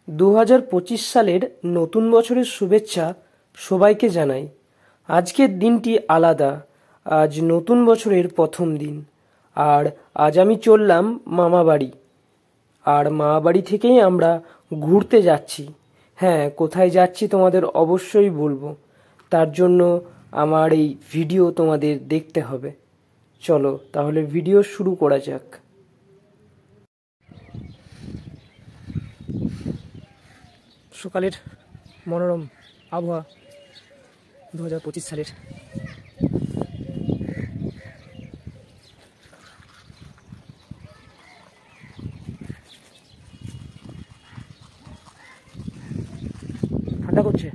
2025 সালের নতুন বছরের শুভেচ্ছা সবাইকে জানাই। আজকের দিনটি আলাদা। আজ নতুন বছরের প্রথম দিন। আর আজ আমি চললাম মামা বাড়ি। আর মামা বাড়ি থেকেই আমরা ঘুরতে যাচ্ছি। হ্যাঁ, কোথায় যাচ্ছি তোমাদের অবশ্যই বলবো। তার জন্য আমার এই ভিডিও তোমাদের দেখতে হবে। চলো তাহলে ভিডিও শুরু করা যাক। সকালের মনোরম আবহাওয়া 2025 সালের। ঠান্ডা করছে,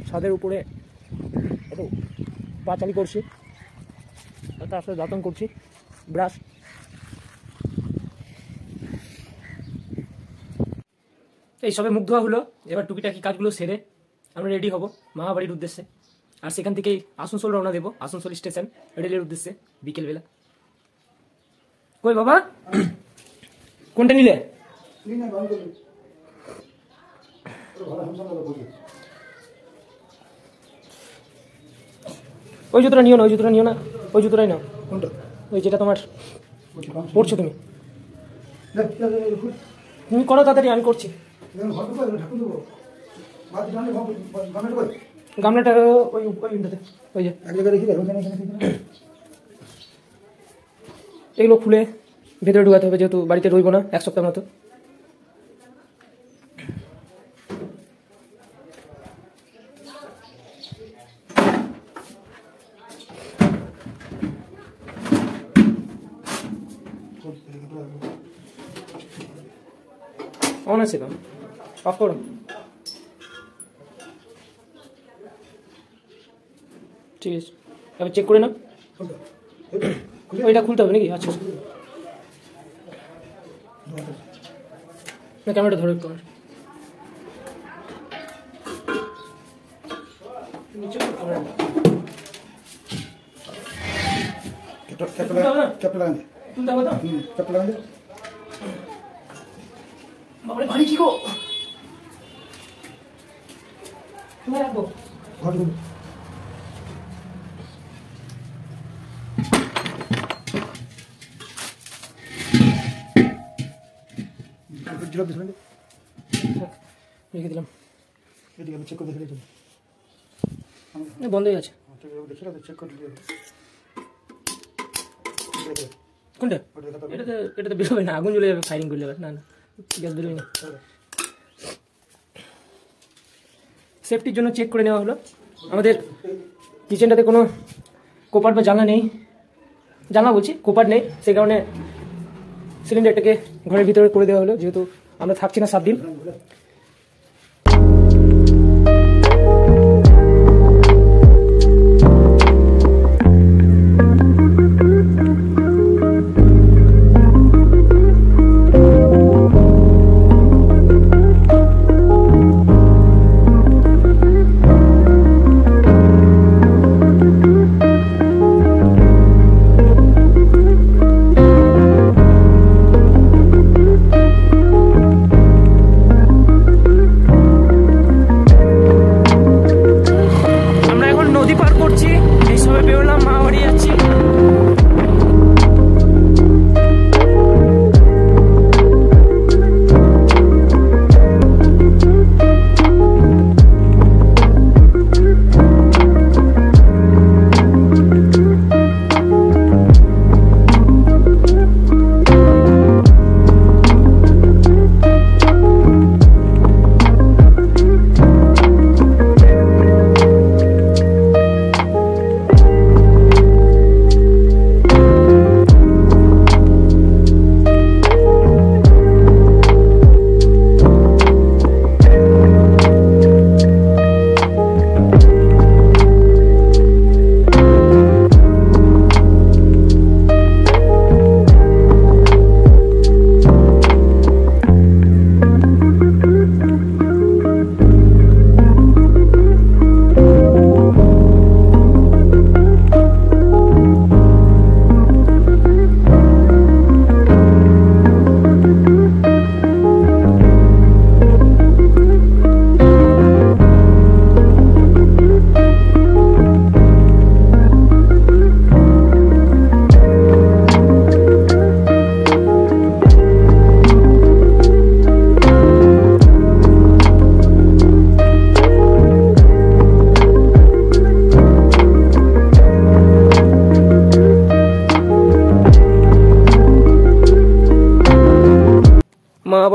ছাদের উপরে একটু পাচালি করছি, তার সাথে দাঁতন করছি, ব্রাশ। এই সবে মুখ ধোয়া হলো, এবার টুকিটাকি কাজগুলো সেরে আমরা রেডি হব মামা বাড়ির উদ্দেশ্যে। আর সেখান থেকেই আসানসোল রওনা দেবো, আসানসোল স্টেশন রেলের উদ্দেশ্যে বিকেলবেলা। কই বাবা, কোনটা নিলে? ওই জুতোটা নিও না, ওই জুতোটা নিও না, ওই জুতোটাই নাও। কোনটা? ওই যেটা তোমার পড়ছো তুমি। তুমি করো তাড়াতাড়ি, আমি করছি। গামলাটা ওই ওইটাতে, ওই যে এগুলো খুলে ভেতরে ঢুকাতে হবে, যেহেতু বাড়িতে রইবো না এক সপ্তাহ মতো। অন আছে তো, অফ করো। ঠিক আছে, এবার চেক করে নাও। ওইটা খুলতে হবে নাকি? আচ্ছা, না ক্যামেরাটা ধরো একটু। বাবারে ভারী কি গো, তোমায় রাখবো। রেখে দিলাম, বন্ধই আছে। কোনটা? এটাতে বেরোবে না, আগুন জ্বলে যাবে, ফায়ারিং করলে। না না, গ্যাস বেরোবে না। সেফটির জন্য চেক করে নেওয়া হলো। আমাদের কিচেনটাতে কোনো কোপার বা জানলা নেই, জানলা বলছি কোপার নেই, সেই কারণে সিলিন্ডারটাকে ঘরের ভিতরে করে দেওয়া হলো, যেহেতু আমরা থাকছি না 7 দিন।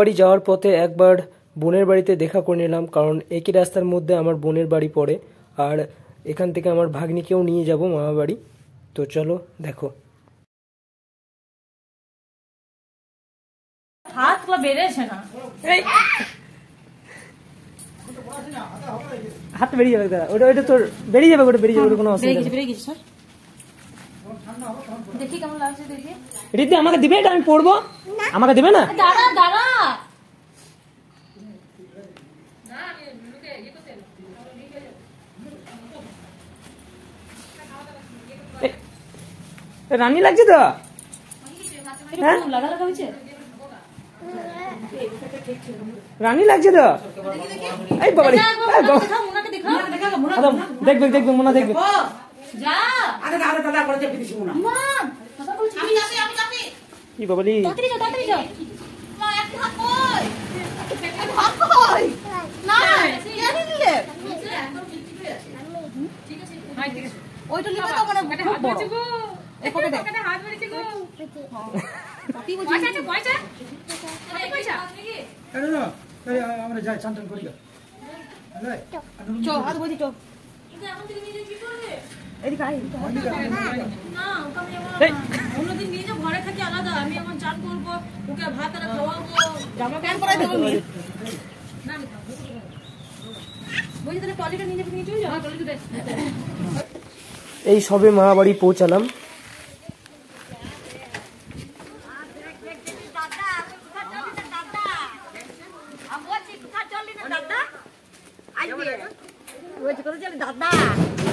মামাবাড়ি যাওয়ার পথে একবার বোনের বাড়িতে দেখা করে নিলাম, কারণ একই রাস্তার মধ্যে আমার বোনের বাড়ি পড়ে। আর এখান থেকে আমার ভাগ্নিকেও নিয়ে যাব মামাবাড়ি। তো চলো দেখো। হাতগুলো বেড়েছে না, হাত বেরিয়ে যাবে দাদা, ওটা তোর বেরিয়ে যাবে, ওটা বেরিয়ে যাবে, ওটা কোনো অসুবিধা নেই। বেড়ে গেছে স্যার। দেখি কেমন লাগছে, দেখি। রীতি আমাকে দিবে, এটা আমি পড়বো, আমাকে দিবে না? দাঁড়া দাঁড়া, রানী লাগছে তো, হ্যাঁ লাগা লাগা হয়েছে, রানী লাগছে তো। এই বাবারে, দেখবে দেখবে মোনা দেখবে। যা আরে আরে দাদা করে দেখে দিছি না মা, আমি যাবি কি বাবালি, তাড়াতাড়ি যাও, তাড়াতাড়ি যাও। মা একটা হাত কই, একটা হাত কই না, জানি দিলে ঠিক আছে, হাই ঠিক আছে, ওইটা নিতে তো মানে একটা হাত ধরেছি গো, একটা হাত ধরেছি গো। কি বলছিস? পয়সা পয়সা কত পয়সা? আরে না আমরা যাই চান্তন করি চো হাত বজি চো, কিন্তু এখন থেকে নিয়ে কি করবে? এদিকে আই, না ওকে আমি অন্যদিন নিয়ে যাও, ঘরে থাকি আলাদা, আমি এখন চান করবো, ওকে ভাত আর খাওয়াবো, জামা প্যান্ট পরাই দেবো আমি। না বলছি তাহলে টলিটা নিয়ে যাবি, নিয়ে চলে যাও টলিটা দে। এই সবে মামাবাড়ি পৌঁছালাম।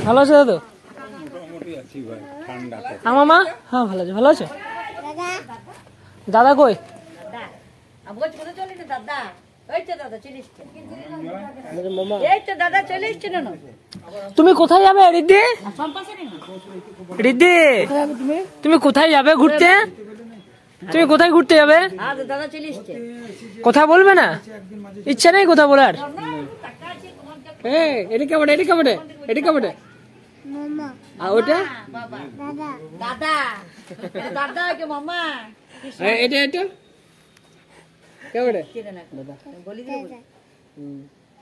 ভালো আছে দাদা? আমার মা, হ্যাঁ ভালো আছে। ভালো আছে দাদা? কই তুমি কোথায় যাবে রিদ্ধি? রিদ্ধি তুমি কোথায় যাবে ঘুরতে? তুমি কোথায় ঘুরতে যাবে? কথা বলবে না? ইচ্ছা নেই কথা বলার? এটা কেমন, এটা কেমন, এটা কেমন? ওটা দাদা দাদা কে মামা, এটা এটা কেমন? বলি দে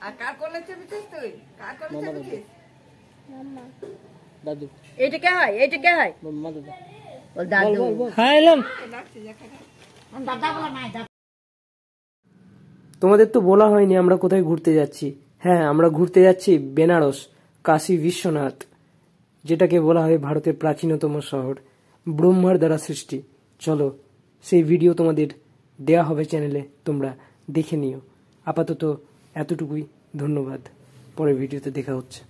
আর কার করলে চেপিছিস তুই, কার করলে চেপিছিস? দাদু। এইটা কে হয়, এইটা কে হয়? মামা দাদা। ও দাদু। হ্যাঁ এলাম। দাদা বলা নাই, দাদা। তোমাদের তো বলা হয়নি আমরা কোথায় ঘুরতে যাচ্ছি। হ্যাঁ, আমরা ঘুরতে যাচ্ছি বেনারস, কাশী বিশ্বনাথ, যেটাকে বলা হয় ভারতের প্রাচীনতম শহর, ব্রহ্মার দ্বারা সৃষ্টি। চলো, সেই ভিডিও তোমাদের দেয়া হবে চ্যানেলে, তোমরা দেখে নিও। আপাতত এতটুকুই, ধন্যবাদ। পরের ভিডিওতে দেখা হচ্ছে।